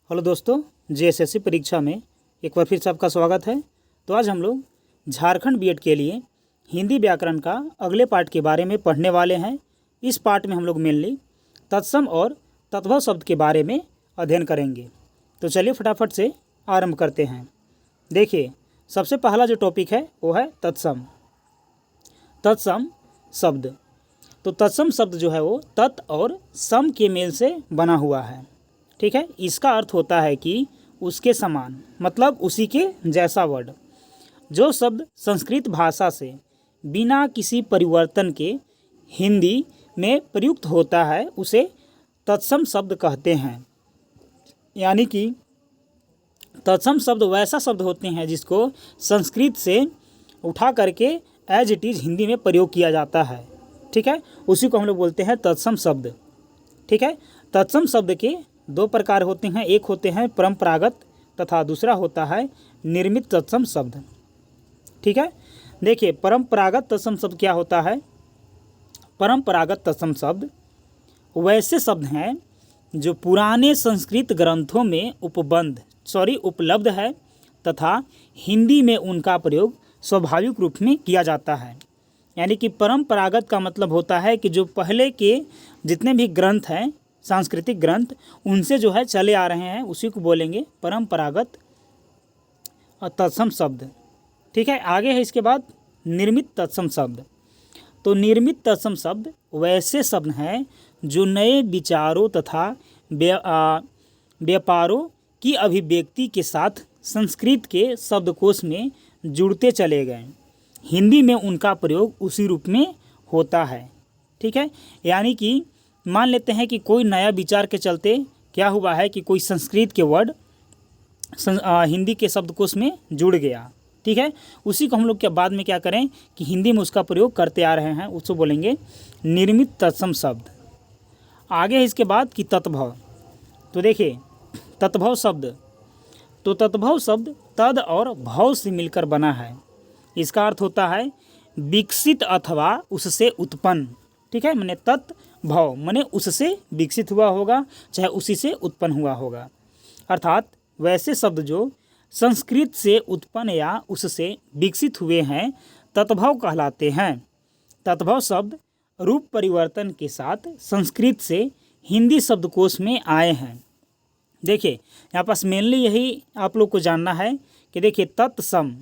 Hello दोस्तों, JSSC परीक्षा में एक बार फिर से आपका स्वागत है। तो आज हम लोग झारखंड बीएड के लिए हिंदी व्याकरण का अगले पार्ट के बारे में पढ़ने वाले हैं। इस पार्ट में हम लोग मेनली तत्सम और तद्भव शब्द के बारे में अध्ययन करेंगे। तो चलिए फटाफट से आरंभ करते हैं। देखिए, सबसे पहला जो टॉपिक है वो है तत्सम। तत्सम शब्द। तो तत्सम शब्द जो है वो तत् और सम के मेल से बना हुआ है। ठीक है, इसका अर्थ होता है कि उसके समान, मतलब उसी के जैसा वर्ड। जो शब्द संस्कृत भाषा से बिना किसी परिवर्तन के हिंदी में प्रयुक्त होता है उसे तत्सम शब्द कहते हैं। यानी कि तत्सम शब्द वैसा शब्द होते हैं जिसको संस्कृत से उठा करके एज इट इज़ हिंदी में प्रयोग किया जाता है। ठीक है, उसी को हम लोग बोलते हैं तत्सम शब्द। ठीक है, तत्सम शब्द के दो प्रकार होते हैं, एक होते हैं परंपरागत तथा दूसरा होता है निर्मित तत्सम शब्द। ठीक है, देखिए परंपरागत तत्सम शब्द क्या होता है। परंपरागत तत्सम शब्द वैसे शब्द हैं जो पुराने संस्कृत ग्रंथों में उपलब्ध है तथा हिंदी में उनका प्रयोग स्वाभाविक रूप में किया जाता है। यानी कि परंपरागत का मतलब होता है कि जो पहले के जितने भी ग्रंथ हैं, सांस्कृतिक ग्रंथ, उनसे जो है चले आ रहे हैं, उसी को बोलेंगे परंपरागत तत्सम शब्द। ठीक है, आगे है इसके बाद निर्मित तत्सम शब्द। तो निर्मित तत्सम शब्द वैसे शब्द हैं जो नए विचारों तथा व्यापारों की अभिव्यक्ति के साथ संस्कृत के शब्दकोश में जुड़ते चले गए। हिंदी में उनका प्रयोग उसी रूप में होता है। ठीक है, यानी कि मान लेते हैं कि कोई नया विचार के चलते क्या हुआ है कि कोई संस्कृत के वर्ड हिंदी के शब्दकोश में जुड़ गया। ठीक है, उसी को हम लोग क्या बाद में क्या करें कि हिंदी में उसका प्रयोग करते आ रहे हैं, उसको बोलेंगे निर्मित तत्सम शब्द। आगे है इसके बाद कि तत्भव। तो देखिए तत्भव शब्द, तो तत्भव शब्द तद और भव से मिलकर बना है। इसका अर्थ होता है विकसित अथवा उससे उत्पन्न। ठीक है, माने तत्भव माने उससे विकसित हुआ होगा, चाहे उसी से उत्पन्न हुआ होगा। अर्थात वैसे शब्द जो संस्कृत से उत्पन्न या उससे विकसित हुए हैं तत्भव कहलाते हैं। तत्भव शब्द रूप परिवर्तन के साथ संस्कृत से हिंदी शब्दकोश में आए हैं। देखिए यहाँ पास मेनली यही आप लोग को जानना है कि देखिए तत्सम।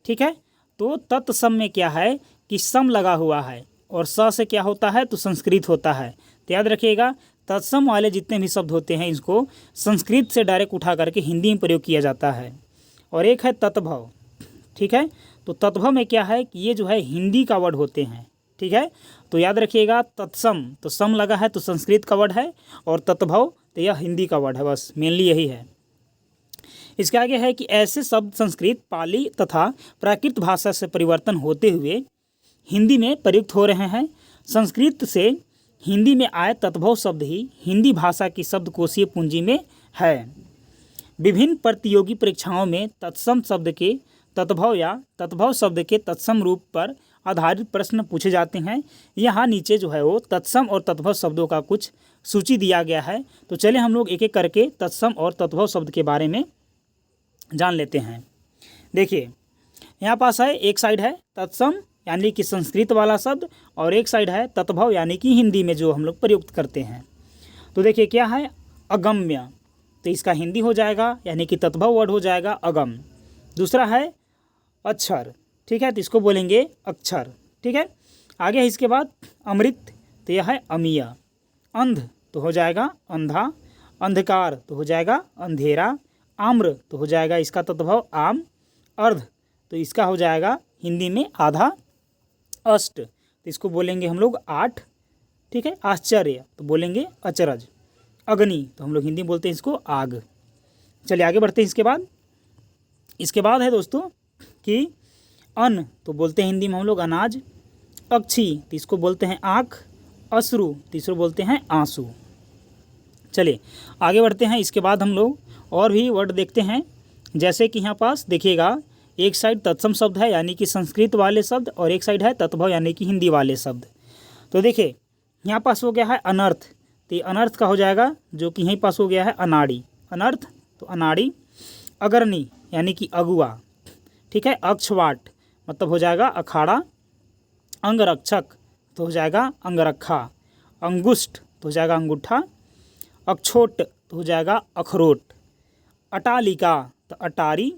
ठीक है, तो तत्सम में क्या है कि सम लगा हुआ है और स से क्या होता है तो संस्कृत होता है। तो याद रखिएगा तत्सम वाले जितने भी शब्द होते हैं इसको संस्कृत से डायरेक्ट उठा करके हिंदी में प्रयोग किया जाता है। और एक है तत्भव। ठीक है, तो तत्भव में क्या है कि ये जो है हिंदी का वर्ड होते हैं। ठीक है, तो याद रखिएगा तत्सम तो सम लगा है तो संस्कृत का वर्ड है और तत्भव तो यह हिंदी का वर्ड है, बस मेनली यही है। इसके आगे है कि ऐसे शब्द संस्कृत, पाली तथा प्राकृत भाषा से परिवर्तन होते हुए हिंदी में प्रयुक्त हो रहे हैं। संस्कृत से हिंदी में आए तत्भव शब्द ही हिंदी भाषा की शब्दकोशीय पूंजी में है। विभिन्न प्रतियोगी परीक्षाओं में तत्सम शब्द के तत्भव या तत्भव शब्द के तत्सम रूप पर आधारित प्रश्न पूछे जाते हैं। यहाँ नीचे जो है वो तत्सम और तत्भव शब्दों का कुछ सूची दिया गया है। तो चलिए हम लोग एक एक करके तत्सम और तत्भव शब्द के बारे में जान लेते हैं। देखिए यहाँ पास है, एक साइड है तत्सम यानी कि संस्कृत वाला शब्द और एक साइड है तत्भव यानी कि हिंदी में जो हम लोग प्रयुक्त करते हैं। तो देखिए क्या है अगम्य, तो इसका हिंदी हो जाएगा यानी कि तत्भव वर्ड हो जाएगा अगम। दूसरा है अक्षर। ठीक है, तो इसको बोलेंगे अक्षर। ठीक है, आगे है इसके बाद अमृत, तो यह है अमीय। अंध तो हो जाएगा अंधा। अंधकार तो हो जाएगा अंधेरा। आम्र तो हो जाएगा इसका तत्भव आम। अर्ध तो इसका हो जाएगा हिंदी में आधा। अष्ट तो इसको बोलेंगे हम लोग आठ। ठीक है, आश्चर्य तो बोलेंगे अचरज। अग्नि तो हम लोग हिंदी में बोलते हैं इसको आग। चलिए आगे बढ़ते हैं। इसके बाद है दोस्तों कि अन्न तो बोलते हैं हिंदी में हम लोग अनाज। अक्षी तो इसको बोलते हैं आँख। अश्रु तो इसको बोलते हैं आंसू। चलिए आगे बढ़ते हैं। इसके बाद हम लोग और भी वर्ड देखते हैं, जैसे कि यहाँ पास देखिएगा एक साइड तत्सम शब्द है यानी कि संस्कृत वाले शब्द और एक साइड है तत्भव यानी कि हिंदी वाले शब्द। तो देखिए यहाँ पास हो गया है अनर्थ, तो ये अनर्थ का हो जाएगा जो कि यहीं पास हो गया है अनाड़ी। अनर्थ तो अनाड़ी, अग्रणी यानी कि अगुआ, ठीक है, अक्षवाट मतलब हो जाएगा अखाड़ा, अंगरक्षक तो हो जाएगा अंगरखा, अंगुष्ठ तो हो जाएगा अंगूठा, अक्षोट तो हो जाएगा अखरोट, अटालिका तो अटारी,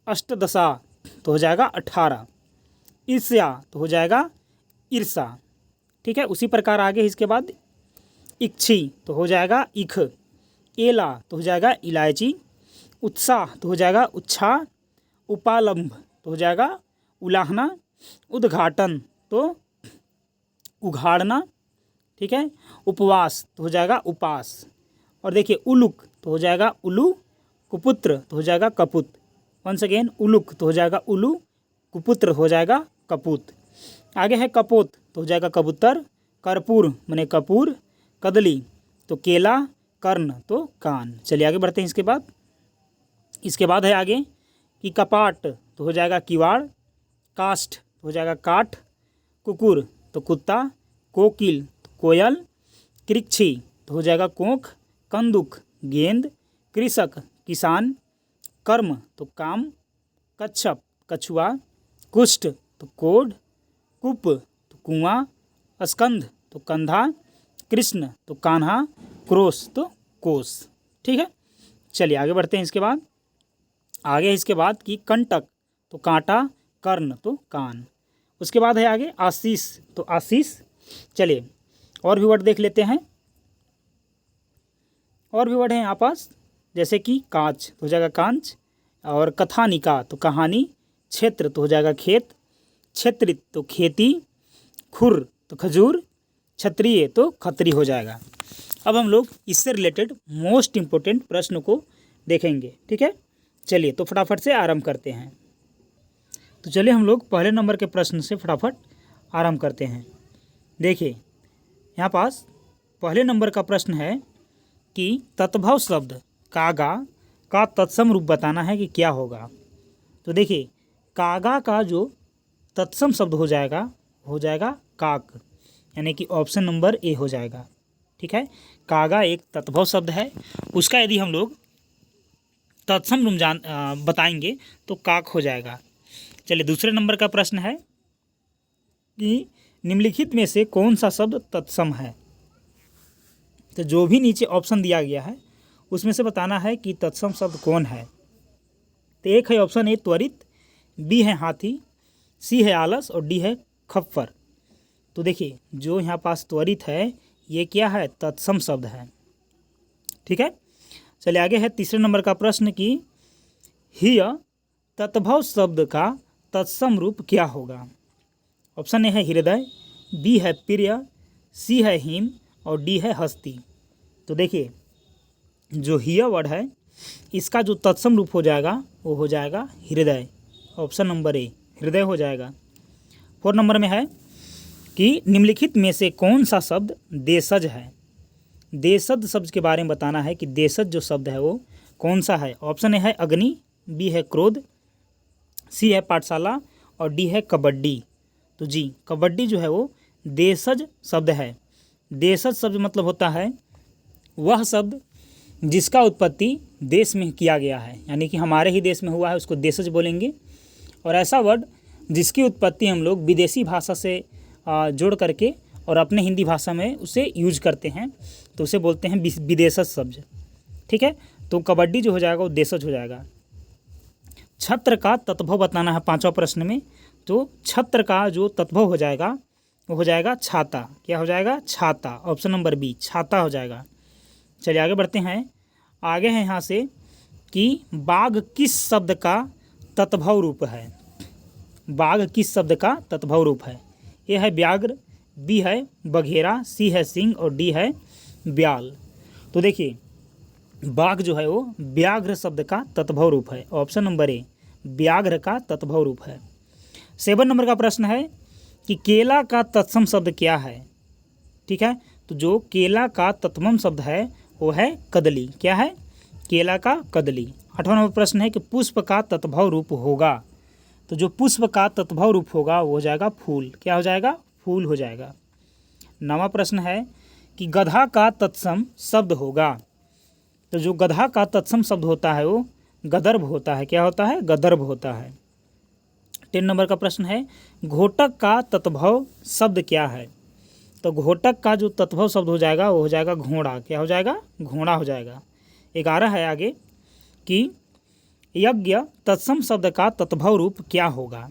अष्टदशा तो हो जाएगा 18, ईर्ष्या तो हो जाएगा ईर्षा, ठीक है। उसी प्रकार आगे इसके बाद इच्छी तो हो जाएगा इख, एला तो हो जाएगा इलायची, उत्साह तो हो जाएगा उत्साह, उपालंभ तो हो जाएगा उलाहना, उद्घाटन तो उघाड़ना, ठीक है, उपवास तो हो जाएगा उपास, और देखिए उलुक तो हो जाएगा उलू, कुपुत्र तो हो जाएगा कपुत, वंस अगेन उलुक तो हो जाएगा उलू, कुपुत्र हो जाएगा कपूत। आगे है कपोत तो हो जाएगा कबूतर, कर्पूर माने कपूर, कदली तो केला, कर्ण तो कान। चलिए आगे बढ़ते हैं। इसके बाद है आगे कि कपाट तो हो जाएगा किवाड़, काष्ठ तो हो जाएगा काठ, कुकुर तो कुत्ता, कोकिल तो कोयल, कृक्षी तो हो जाएगा कोंख, कंदुक गेंद, कृषक किसान, कर्म तो काम, कच्छप कछुआ, कुष्ठ तो कोढ़, कुप तो कुआं, स्कंध तो कंधा, कृष्ण तो कान्हा, क्रोश तो कोस, ठीक है। चलिए आगे बढ़ते हैं। इसके बाद कि कंटक तो कांटा, कर्ण तो कान। उसके बाद है आगे आशीष तो आशीष। चलिए और भी वर्ड देख लेते हैं। और भी वर्ड हैं यहाँ पास, जैसे कि कांच तो हो जाएगा कांच, और कथानिका तो कहानी, क्षेत्र तो हो जाएगा खेत, क्षेत्रित तो खेती, खुर तो खजूर, क्षत्रिय तो खत्री हो जाएगा। अब हम लोग इससे रिलेटेड मोस्ट इम्पोर्टेंट प्रश्न को देखेंगे, ठीक है। चलिए तो फटाफट से आरंभ करते हैं। तो चलिए हम लोग पहले नंबर के प्रश्न से फटाफट आरंभ करते हैं। देखिए यहाँ पास पहले नंबर का प्रश्न है कि तत्भव शब्द कागा का तत्सम रूप बताना है कि क्या होगा। तो देखिए कागा का जो तत्सम शब्द हो जाएगा काक, यानी कि ऑप्शन नंबर ए हो जाएगा, ठीक है। कागा एक तत्भव शब्द है, उसका यदि हम लोग तत्सम रूप बताएंगे तो काक हो जाएगा। चलिए दूसरे नंबर का प्रश्न है कि निम्नलिखित में से कौन सा शब्द तत्सम है। तो जो भी नीचे ऑप्शन दिया गया है उसमें से बताना है कि तत्सम शब्द कौन है। तो एक है ऑप्शन ए त्वरित, बी है हाथी, सी है आलस और डी है खप्पर। तो देखिए जो यहाँ पास त्वरित है ये क्या है, तत्सम शब्द है, ठीक है। चलिए आगे है तीसरे नंबर का प्रश्न कि हिय तत्भव शब्द का तत्सम रूप क्या होगा। ऑप्शन ए है हृदय, बी है प्रिय, सी है हिम और डी है हस्ती। तो देखिए जो हिय वर्ड है इसका जो तत्सम रूप हो जाएगा वो हो जाएगा हृदय, ऑप्शन नंबर ए हृदय हो जाएगा। 4 नंबर में है कि निम्नलिखित में से कौन सा शब्द देशज है। देशज शब्द के बारे में बताना है कि देशज जो शब्द है वो कौन सा है। ऑप्शन ए है अग्नि, बी है क्रोध, सी है पाठशाला और डी है कबड्डी। तो जी कबड्डी जो है वो देशज शब्द है। देशज शब्द मतलब होता है वह शब्द जिसका उत्पत्ति देश में किया गया है, यानी कि हमारे ही देश में हुआ है उसको देशज बोलेंगे। और ऐसा वर्ड जिसकी उत्पत्ति हम लोग विदेशी भाषा से जोड़ करके और अपने हिंदी भाषा में उसे यूज करते हैं तो उसे बोलते हैं विदेशज शब्द, ठीक है। तो कबड्डी जो हो जाएगा वो देशज हो जाएगा। छत्र का तत्भव बताना है 5वां प्रश्न में। तो छत्र का जो तत्भव हो जाएगा वो हो जाएगा छाता। क्या हो जाएगा, छाता, ऑप्शन नंबर बी छाता हो जाएगा। चलिए आगे बढ़ते हैं। आगे है यहाँ से कि बाघ किस शब्द का तत्भव रूप है। बाघ किस शब्द का तत्भव रूप है। ए है व्याघ्र, बी है बघेरा, सी है सिंह और डी है ब्याल। तो देखिए बाघ जो है वो व्याघ्र शब्द का तत्भव रूप है, ऑप्शन नंबर ए व्याघ्र का तत्भव रूप है। 7 नंबर का प्रश्न है कि केला का तत्सम शब्द क्या है, ठीक है। तो जो केला का तत्सम शब्द है वो है कदली। क्या है, केला का कदली। 8वां नंबर प्रश्न है कि पुष्प का तत्भव रूप होगा। तो जो पुष्प का तत्भव रूप होगा वो हो जाएगा फूल। क्या हो जाएगा, फूल हो जाएगा। 9वां प्रश्न है कि गधा का तत्सम शब्द होगा। तो जो गधा का तत्सम शब्द होता है वो गदर्भ होता है। क्या होता है? गदर्भ होता है। 10 नंबर का प्रश्न है, घोटक का तत्भव शब्द क्या है? तो घोटक का जो तत्भव शब्द हो जाएगा वो हो जाएगा घोड़ा। क्या हो जाएगा? घोड़ा हो जाएगा। 11 है आगे कि यज्ञ तत्सम शब्द का तत्भव रूप क्या होगा?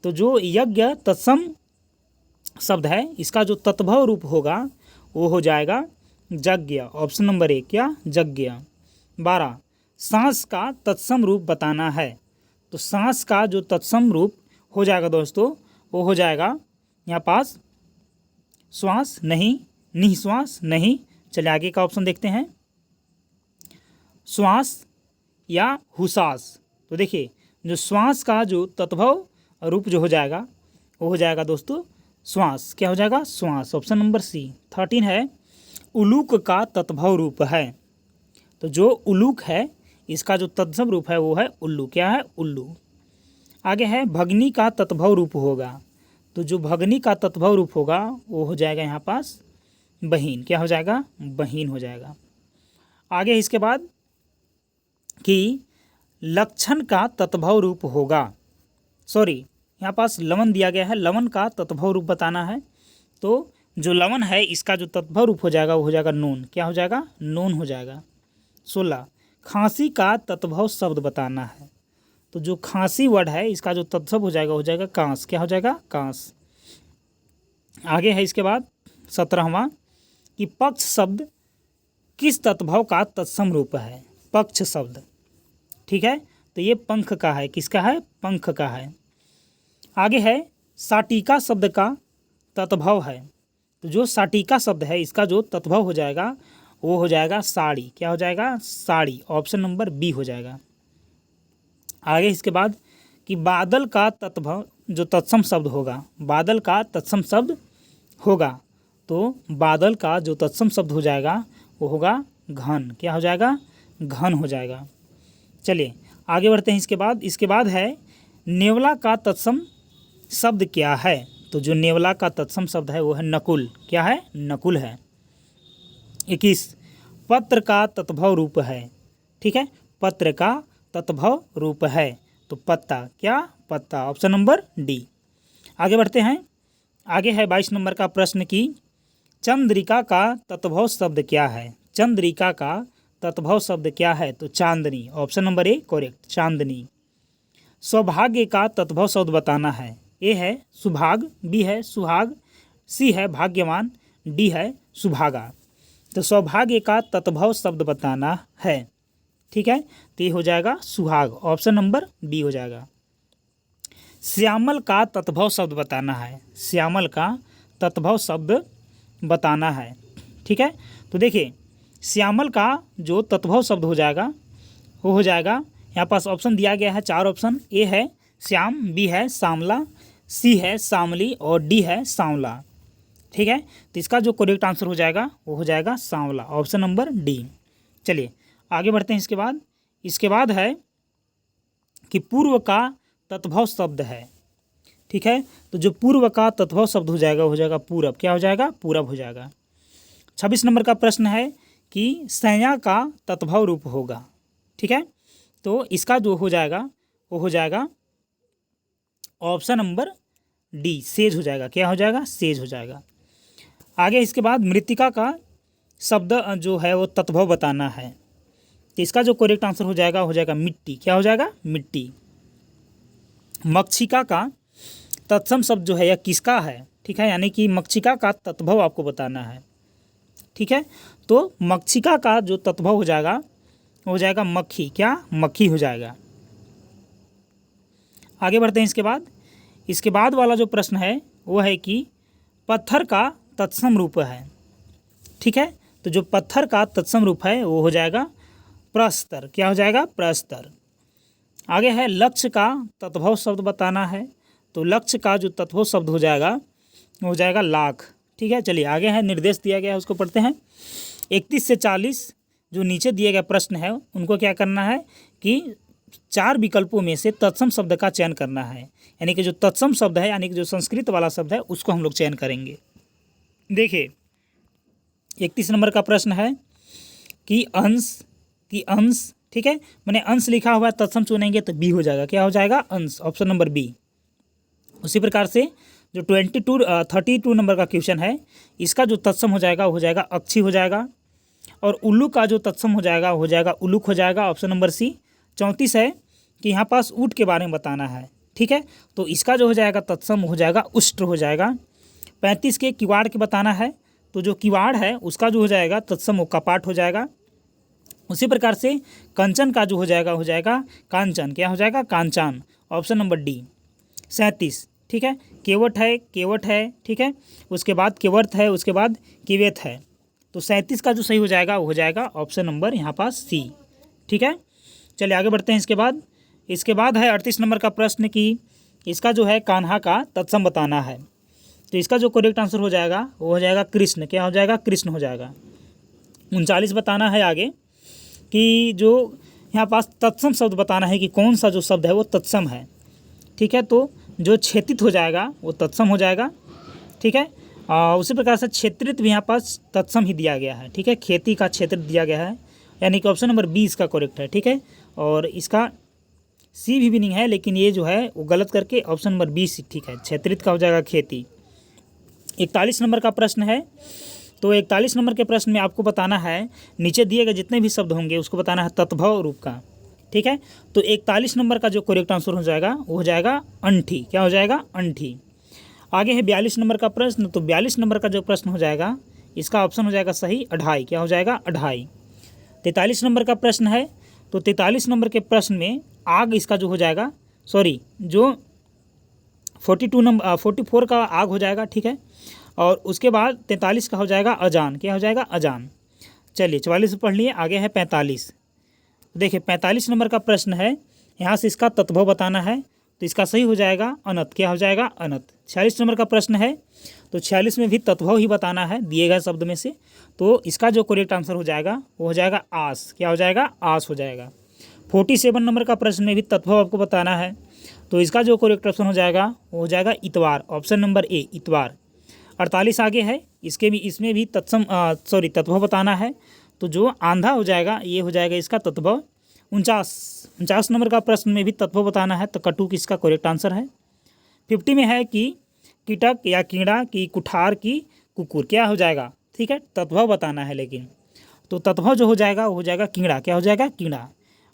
तो जो यज्ञ तत्सम शब्द है इसका जो तत्भव रूप होगा वो हो जाएगा यज्ञ। ऑप्शन नंबर 1 क्या? यज्ञ। 12 सांस का तत्सम रूप बताना है। तो सांस का जो तत्सम रूप हो जाएगा दोस्तों वो हो जाएगा यहाँ पास श्वास नहीं, निश्वास नहीं। चलिए आगे का ऑप्शन देखते हैं, श्वास या हुसास। तो देखिए जो श्वास का जो तत्भव रूप जो हो जाएगा वो हो जाएगा दोस्तों श्वास। क्या हो जाएगा? श्वास। Option number C. 13 है उलूक का तत्भव रूप है। तो जो उलूक है इसका जो तत्सम रूप है वो है उल्लू। क्या है? उल्लू। आगे है भगनी का तत्भव रूप होगा। तो जो भगनी का तत्भव रूप होगा वो हो जाएगा यहाँ पास बहीन। क्या हो जाएगा? बहीन हो जाएगा। आगे इसके बाद कि लक्षण का तत्भव रूप होगा, सॉरी यहाँ पास लवन दिया गया है, लवन का तत्भव रूप बताना है। तो जो लवन है इसका जो तत्भव रूप हो जाएगा वो हो जाएगा नून। क्या हो जाएगा? नून हो जाएगा। 16 खांसी का तत्भव शब्द बताना है। तो जो खांसी वर्ड है इसका जो तत्भव हो जाएगा कांस। क्या हो जाएगा? कांस। आगे है इसके बाद 17वां कि पक्ष शब्द किस तत्भव का तत्सम रूप है? पक्ष शब्द, ठीक है, तो ये पंख का है। किसका है? पंख का है। आगे है साटिका शब्द का तत्भव है। तो जो साटिका शब्द है इसका जो तत्भव हो जाएगा वो हो जाएगा साड़ी। क्या हो जाएगा? साड़ी। ऑप्शन नंबर बी हो जाएगा। आगे इसके बाद कि बादल का तत्भव जो तत्सम शब्द होगा, बादल का तत्सम शब्द होगा। तो बादल का जो तत्सम शब्द हो जाएगा वो होगा घन। क्या हो जाएगा? घन हो जाएगा। चलिए आगे बढ़ते हैं। इसके बाद है नेवला का तत्सम शब्द क्या है? तो जो नेवला का तत्सम शब्द है वो है नकुल। क्या है? नकुल है। 21 पत्र का तत्भव रूप है। ठीक है, पत्र का तत्भव रूप है। तो पत्ता। क्या? पत्ता। Option number D. आगे बढ़ते हैं। आगे है 22 नंबर का प्रश्न कि चंद्रिका का तत्भव शब्द क्या है? चंद्रिका का तत्भव शब्द क्या है? तो चांदनी। ऑप्शन नंबर ए करेक्ट, चांदनी। सौभाग्य का तत्भव शब्द बताना है। ए है सुभाग, बी है सुहाग, सी है भाग्यवान, डी है सुभागा। तो सौभाग्य का तत्भव शब्द बताना है। ठीक है, तो ये हो जाएगा सुहाग। ऑप्शन नंबर बी हो जाएगा। श्यामल का तत्भव शब्द बताना है। श्यामल का तत्भव शब्द बताना है। ठीक है, तो देखिए श्यामल का जो तत्भव शब्द हो जाएगा वो हो जाएगा, यहाँ पास ऑप्शन दिया गया है 4 ऑप्शन। ए है श्याम, बी है सांवला, सी है सांवली और डी है सांवला। ठीक है, तो इसका जो करेक्ट आंसर हो जाएगा वो हो जाएगा सांवला। Option number D. चलिए आगे बढ़ते हैं। इसके बाद है कि पूर्व का तत्भव शब्द है। ठीक है, तो जो पूर्व का तत्भव शब्द हो जाएगा पूरब। क्या हो जाएगा? पूरब हो जाएगा। 26 नंबर का प्रश्न है कि संज्ञा का तत्भव रूप होगा। ठीक है, तो इसका जो हो जाएगा वो हो जाएगा ऑप्शन नंबर डी, सेज हो जाएगा। क्या हो जाएगा? सेज हो जाएगा। आगे इसके बाद मृतिका का शब्द जो है वो तत्भव बताना है। तो इसका जो करेक्ट आंसर हो जाएगा मिट्टी। क्या हो जाएगा? मिट्टी। मक्षिका का तत्सम शब्द जो है यह किसका है? ठीक है, यानी कि मक्षिका का तत्भव आपको बताना है। ठीक है, तो मक्षिका का जो तत्भव हो जाएगा मक्खी। क्या? मक्खी हो जाएगा। आगे बढ़ते हैं। इसके बाद वाला जो प्रश्न है वो है कि पत्थर का तत्सम रूप है। ठीक है, तो जो पत्थर का तत्सम रूप है वो हो जाएगा प्रस्तर। क्या हो जाएगा? प्रस्तर। आगे है लक्ष्य का तत्भव शब्द बताना है। तो लक्ष्य का जो तत्भव शब्द हो जाएगा लाख। ठीक है, चलिए आगे है निर्देश दिया गया है उसको पढ़ते हैं। 31 से 40 जो नीचे दिए गए प्रश्न है उनको क्या करना है कि 4 विकल्पों में से तत्सम शब्द का चयन करना है। यानी कि जो तत्सम शब्द है यानी कि जो संस्कृत वाला शब्द है उसको हम लोग चयन करेंगे। देखिए 31 नंबर का प्रश्न है कि अंश, कि अंश, ठीक है, मैंने अंश लिखा हुआ है, तत्सम चुनेंगे तो बी हो जाएगा, क्या हो जाएगा, अंश, ऑप्शन नंबर बी। उसी प्रकार से जो 32 नंबर का क्वेश्चन है, इसका जो तत्सम हो जाएगा वो हो जाएगा अक्षी हो जाएगा, और उल्लू का जो तत्सम हो जाएगा वो हो जाएगा उल्लूक हो जाएगा, ऑप्शन नंबर सी। 34 है कि यहाँ पास ऊँट के बारे में बताना है, ठीक है, तो इसका जो हो जाएगा तत्सम हो जाएगा उष्ट्र हो जाएगा। 35 के किवाड़ के बताना है, तो जो किवाड़ है उसका जो हो जाएगा तत्सम वो कपाट हो जाएगा। उसी प्रकार से कंचन का जो हो जाएगा कांचन, क्या हो जाएगा, कांचान, ऑप्शन नंबर डी। 37, ठीक है, केवट है, ठीक है, उसके बाद केवर्थ है, उसके बाद किवेत है, तो 37 का जो सही हो जाएगा वो हो जाएगा ऑप्शन नंबर यहाँ पास सी, ठीक है। चलिए आगे बढ़ते हैं। इसके बाद है 38 नंबर का प्रश्न कि इसका जो है कान्हा का तत्सम बताना है, तो इसका जो करेक्ट आंसर हो जाएगा वो हो जाएगा कृष्ण, क्या हो जाएगा, कृष्ण हो जाएगा। 39 बताना है आगे कि जो यहाँ पास तत्सम शब्द बताना है कि कौन सा जो शब्द है वो तत्सम है, ठीक है, तो जो क्षेत्रित हो जाएगा वो तत्सम हो जाएगा, ठीक है। उसी प्रकार से क्षेत्रित भी यहाँ पास तत्सम ही दिया गया है, ठीक है, खेती का क्षेत्र दिया गया है, यानी कि ऑप्शन नंबर 20 का करेक्ट है, ठीक है, और इसका सी भी नहीं है, लेकिन ये जो है वो गलत करके ऑप्शन नंबर 20 ठीक है, क्षेत्रित का हो जाएगा खेती। 41 नंबर का प्रश्न है, तो 41 नंबर के प्रश्न में आपको बताना है नीचे दिए गए जितने भी शब्द होंगे उसको बताना है तत्भव रूप का, ठीक है, तो 41 नंबर का जो करेक्ट आंसर हो जाएगा वो हो जाएगा अंठी, क्या हो जाएगा, अंठी। आगे है 42 नंबर का प्रश्न, तो 42 नंबर का जो प्रश्न हो जाएगा इसका ऑप्शन हो जाएगा सही अढ़ाई, क्या हो जाएगा, अढ़ाई। 43 नंबर का प्रश्न है, तो 43 नंबर के प्रश्न में आग इसका जो हो जाएगा, सॉरी जो 44 का आग हो जाएगा, ठीक है, और उसके बाद 43 का हो जाएगा अजान, क्या हो जाएगा, अजान। चलिए 44 पढ़ लिए, आगे है 45। देखिए 45 नंबर का प्रश्न है, यहाँ से इसका तत्भव बताना है, तो इसका सही हो जाएगा अनत, क्या हो जाएगा, अनत। 46 नंबर का प्रश्न है, तो 46 में भी तत्भव ही बताना है दिए गए शब्द में से, तो इसका जो करेक्ट आंसर हो जाएगा वो हो जाएगा आस, क्या हो जाएगा, आस हो जाएगा। 47 नंबर का प्रश्न में भी तत्भव आपको बताना है, तो इसका जो करेक्ट ऑप्शन हो जाएगा वो हो जाएगा इतवार, ऑप्शन नंबर ए, इतवार। 48 आगे है, इसमें भी तत्भव बताना है, तो जो आंधा हो जाएगा ये हो जाएगा इसका तत्भव। 49 नंबर का प्रश्न में भी तत्भव बताना है, तो कटुक इसका करेक्ट आंसर है। 50 में है कि कीटक या कीड़ा की कुठार की कुकुर, क्या हो जाएगा, ठीक है, तत्भव बताना है, लेकिन तो तत्भव जो हो जाएगा वो हो जाएगा कीड़ा, क्या हो जाएगा, कीड़ा।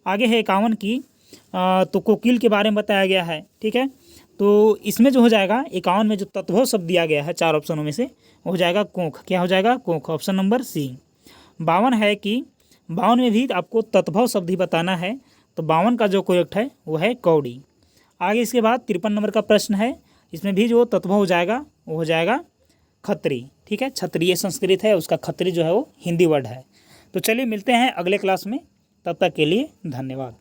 आगे है 51 की तो कोकिल के बारे में बताया गया है, ठीक है, तो इसमें जो हो जाएगा 51 में जो तत्भव शब्द दिया गया है 4 ऑप्शनों में से वो हो जाएगा कोंख, क्या हो जाएगा, कोंख, ऑप्शन नंबर सी। 52 है कि 52 में भी आपको तत्भव शब्द ही बताना है, तो 52 का जो करेक्ट है वो है कौड़ी। आगे इसके बाद 53 नंबर का प्रश्न है, इसमें भी जो तत्भव हो जाएगा वो हो जाएगा खत्री, ठीक है, क्षत्रिय संस्कृत है, उसका खत्री जो है वो हिंदी वर्ड है। तो चलिए मिलते हैं अगले क्लास में, तब तक के लिए धन्यवाद।